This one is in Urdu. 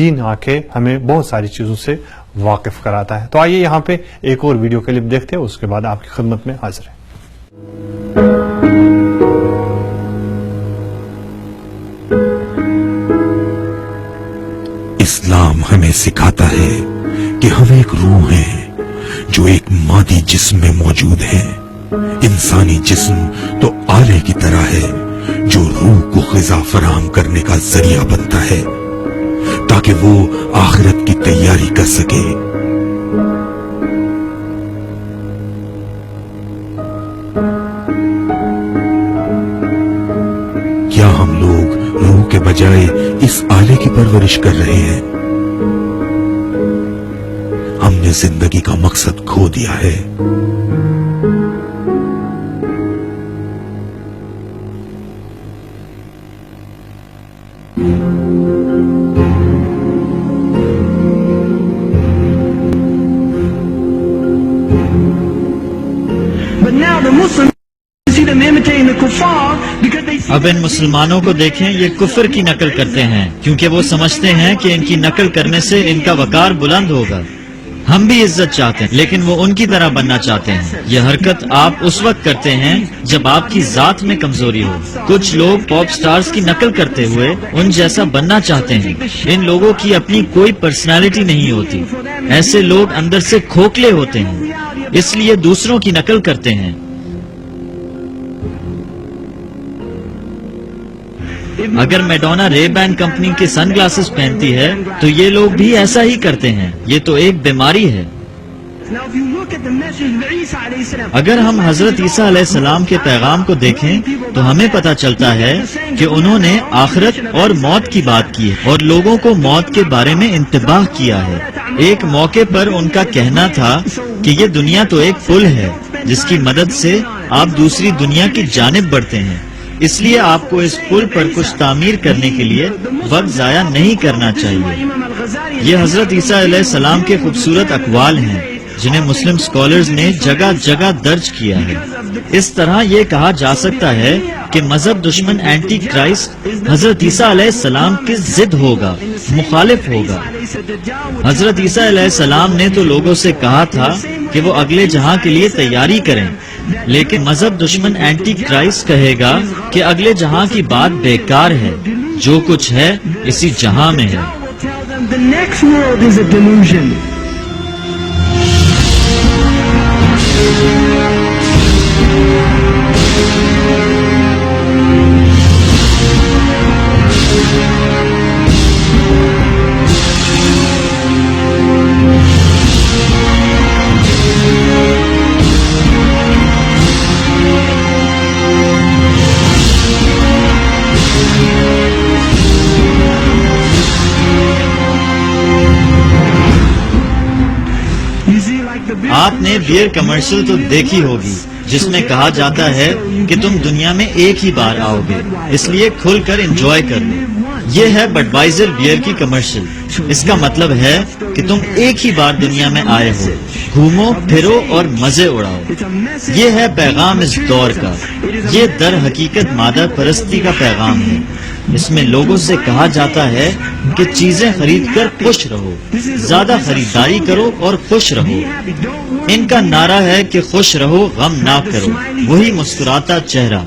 دین آ کے ہمیں بہت ساری چیزوں سے واقف کراتا ہے. تو آئیے یہاں پہ ایک اور ویڈیو کلپ دیکھتے ہیں، اس کے بعد آپ کی خدمت میں حاضر ہیں. اسلام ہمیں سکھاتا ہے کہ ہم ایک روح ہیں جو ایک مادی جسم میں موجود ہے. انسانی جسم تو آلے کی طرح ہے جو روح کو غذا فراہم کرنے کا ذریعہ بنتا ہے تاکہ وہ آخرت کی تیاری کر سکے. کیا ہم لوگ روح کے بجائے اس آلے کی پرورش کر رہے ہیں؟ ہم نے زندگی کا مقصد کھو دیا ہے. اب ان مسلمانوں کو دیکھیں، یہ کفر کی نقل کرتے ہیں کیونکہ وہ سمجھتے ہیں کہ ان کی نقل کرنے سے ان کا وقار بلند ہوگا. ہم بھی عزت چاہتے ہیں لیکن وہ ان کی طرح بننا چاہتے ہیں. یہ حرکت آپ اس وقت کرتے ہیں جب آپ کی ذات میں کمزوری ہو. کچھ لوگ پاپ سٹارز کی نقل کرتے ہوئے ان جیسا بننا چاہتے ہیں. ان لوگوں کی اپنی کوئی پرسنالٹی نہیں ہوتی. ایسے لوگ اندر سے کھوکھلے ہوتے ہیں، اس لیے دوسروں کی نقل کرتے ہیں. اگر میڈونا رے بین کمپنی کے سن گلاسز پہنتی ہے تو یہ لوگ بھی ایسا ہی کرتے ہیں. یہ تو ایک بیماری ہے. اگر ہم حضرت عیسیٰ علیہ السلام کے پیغام کو دیکھیں تو ہمیں پتہ چلتا ہے کہ انہوں نے آخرت اور موت کی بات کی ہے اور لوگوں کو موت کے بارے میں انتباہ کیا ہے. ایک موقع پر ان کا کہنا تھا کہ یہ دنیا تو ایک پل ہے جس کی مدد سے آپ دوسری دنیا کی جانب بڑھتے ہیں، اس لیے آپ کو اس پل پر کچھ تعمیر کرنے کے لیے وقت ضائع نہیں کرنا چاہیے. یہ حضرت عیسیٰ علیہ السلام کے خوبصورت اقوال ہیں جنہیں مسلم اسکالرز نے جگہ جگہ درج کیا ہے. اس طرح یہ کہا جا سکتا ہے کہ مذہب دشمن اینٹی کرائسٹ حضرت عیسیٰ علیہ السلام کی ضد ہوگا، مخالف ہوگا. حضرت عیسیٰ علیہ السلام نے تو لوگوں سے کہا تھا کہ وہ اگلے جہاں کے لیے تیاری کریں، لیکن مذہب دشمن اینٹی کرائسٹ کہے گا کہ اگلے جہاں کی بات بیکار ہے، جو کچھ ہے اسی جہاں میں ہے. آپ نے بیئر کمرشل تو دیکھی ہوگی جس میں کہا جاتا ہے کہ تم دنیا میں ایک ہی بار آؤ گے، اس لیے کھل کر انجوائے کر لو. یہ ہے بڈوائزر بیئر کی کمرشل. اس کا مطلب ہے کہ تم ایک ہی بار دنیا میں آئے ہو، گھومو پھرو اور مزے اڑاؤ. یہ ہے پیغام اس دور کا. یہ در حقیقت مادہ پرستی کا پیغام ہے. اس میں لوگوں سے کہا جاتا ہے کہ چیزیں خرید کر خوش رہو، زیادہ خریداری کرو اور خوش رہو. ان کا نعرہ ہے کہ خوش رہو، غم نہ کرو. وہی مسکراتا چہرہ.